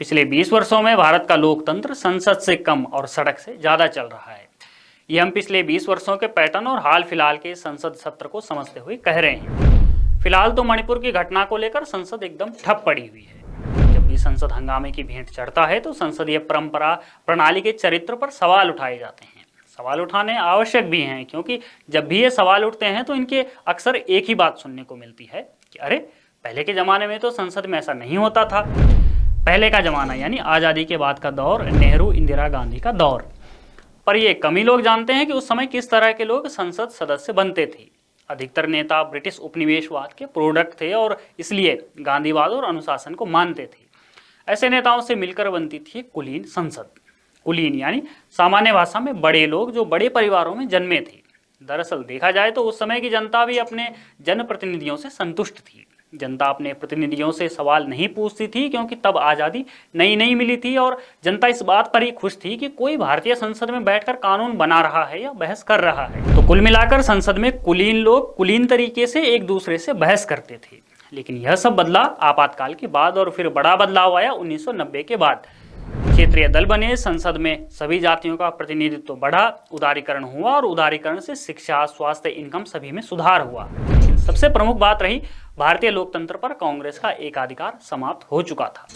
पिछले 20 वर्षों में भारत का लोकतंत्र संसद से कम और सड़क से ज्यादा चल रहा है। ये हम पिछले 20 वर्षों के पैटर्न और हाल फिलहाल के संसद सत्र को समझते हुए कह रहे हैं। फिलहाल तो मणिपुर की घटना को लेकर संसद एकदम ठप पड़ी हुई है। जब भी संसद हंगामे की भेंट चढ़ता है तो संसदीय परंपरा प्रणाली के चरित्र पर सवाल उठाए जाते हैं। सवाल उठाने आवश्यक भी हैं, क्योंकि जब भी ये सवाल उठते हैं तो इनके अक्सर एक ही बात सुनने को मिलती है कि अरे पहले के जमाने में तो संसद में ऐसा नहीं होता था। पहले का जमाना यानी आज़ादी के बाद का दौर, नेहरू इंदिरा गांधी का दौर। पर ये कम ही लोग जानते हैं कि उस समय किस तरह के लोग संसद सदस्य बनते थे। अधिकतर नेता ब्रिटिश उपनिवेशवाद के प्रोडक्ट थे और इसलिए गांधीवाद और अनुशासन को मानते थे। ऐसे नेताओं से मिलकर बनती थी कुलीन संसद। कुलीन यानी सामान्य भाषा में बड़े लोग जो बड़े परिवारों में जन्मे थे। दरअसल देखा जाए तो उस समय की जनता भी अपने जनप्रतिनिधियों से संतुष्ट थी। जनता अपने प्रतिनिधियों से सवाल नहीं पूछती थी, क्योंकि तब आज़ादी नई नई मिली थी और जनता इस बात पर ही खुश थी कि कोई भारतीय संसद में बैठकर कानून बना रहा है या बहस कर रहा है। तो कुल मिलाकर संसद में कुलीन लोग कुलीन तरीके से एक दूसरे से बहस करते थे। लेकिन यह सब बदला आपातकाल के बाद और फिर बड़ा बदलाव आया 1990 के बाद। क्षेत्रीय दल बने, संसद में सभी जातियों का प्रतिनिधित्व बढ़ा, उदारीकरण हुआ और उदारीकरण से शिक्षा, स्वास्थ्य, इनकम सभी में सुधार हुआ। लेकिन सबसे प्रमुख बात रही भारतीय लोकतंत्र पर कांग्रेस का एकाधिकार समाप्त हो चुका था।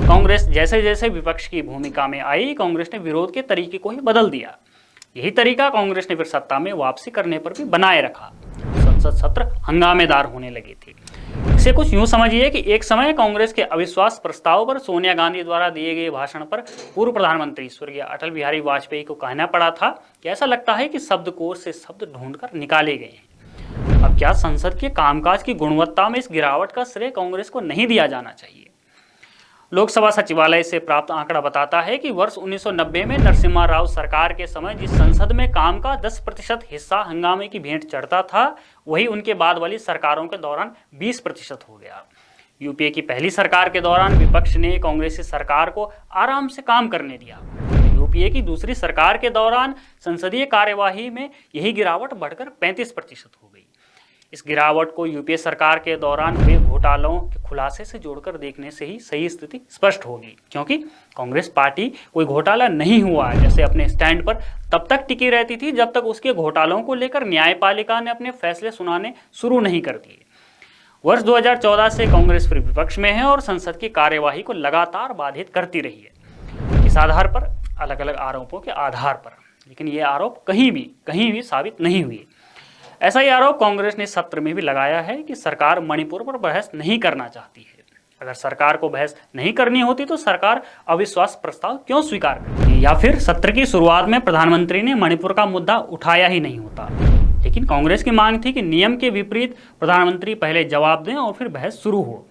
कांग्रेस जैसे जैसे विपक्ष की भूमिका में आई, कांग्रेस ने विरोध के तरीके को ही बदल दिया। यही तरीका कांग्रेस ने फिर सत्ता में वापसी करने पर भी बनाए रखा। संसद सत्र हंगामेदार होने लगे थे। इसे कुछ यूं समझिए कि एक समय कांग्रेस के अविश्वास प्रस्ताव पर सोनिया गांधी द्वारा दिए गए भाषण पर पूर्व प्रधानमंत्री स्वर्गीय अटल बिहारी वाजपेयी को कहना पड़ा था कि ऐसा लगता है कि शब्दकोश से शब्द ढूंढकर निकाले गए हैं। अब क्या संसद के कामकाज की गुणवत्ता में इस गिरावट का श्रेय कांग्रेस को नहीं दिया जाना चाहिए? लोकसभा सचिवालय से प्राप्त आंकड़ा बताता है कि वर्ष 1990 में नरसिम्हा राव सरकार के समय जिस संसद में काम का 10% हिस्सा हंगामे की भेंट चढ़ता था, वही उनके बाद वाली सरकारों के दौरान 20% हो गया। यूपीए की पहली सरकार के दौरान विपक्ष ने कांग्रेसी सरकार को आराम से काम करने दिया। यूपीए की दूसरी सरकार के दौरान संसदीय कार्यवाही में यही गिरावट बढ़कर 35% हो गई। इस गिरावट को यूपीए सरकार के दौरान हुए घोटालों के खुलासे से जोड़कर देखने से ही सही स्थिति स्पष्ट होगी, क्योंकि कांग्रेस पार्टी कोई घोटाला नहीं हुआ है जैसे अपने स्टैंड पर तब तक टिकी रहती थी जब तक उसके घोटालों को लेकर न्यायपालिका ने अपने फैसले सुनाने शुरू नहीं कर दिए। वर्ष 2014 से कांग्रेस फिर विपक्ष में है और संसद की कार्यवाही को लगातार बाधित करती रही है। इस आधार पर अलग अलग आरोपों के आधार पर, लेकिन ये आरोप कहीं भी साबित नहीं हुए। ऐसा ही आरोप कांग्रेस ने सत्र में भी लगाया है कि सरकार मणिपुर पर बहस नहीं करना चाहती है। अगर सरकार को बहस नहीं करनी होती तो सरकार अविश्वास प्रस्ताव क्यों स्वीकार करती, या फिर सत्र की शुरुआत में प्रधानमंत्री ने मणिपुर का मुद्दा उठाया ही नहीं होता। लेकिन कांग्रेस की मांग थी कि नियम के विपरीत प्रधानमंत्री पहले जवाब दें और फिर बहस शुरू हो।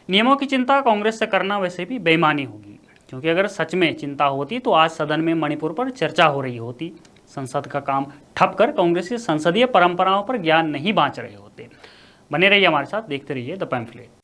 नियमों की चिंता कांग्रेस से करना वैसे भी बेईमानी होगी, क्योंकि अगर सच में चिंता होती तो आज सदन में मणिपुर पर चर्चा हो रही होती। संसद का काम ठप कर कांग्रेस की संसदीय परंपराओं पर ज्ञान नहीं बांट रहे होते। बने रहिए हमारे साथ, देखते रहिए द पैम्फलेट।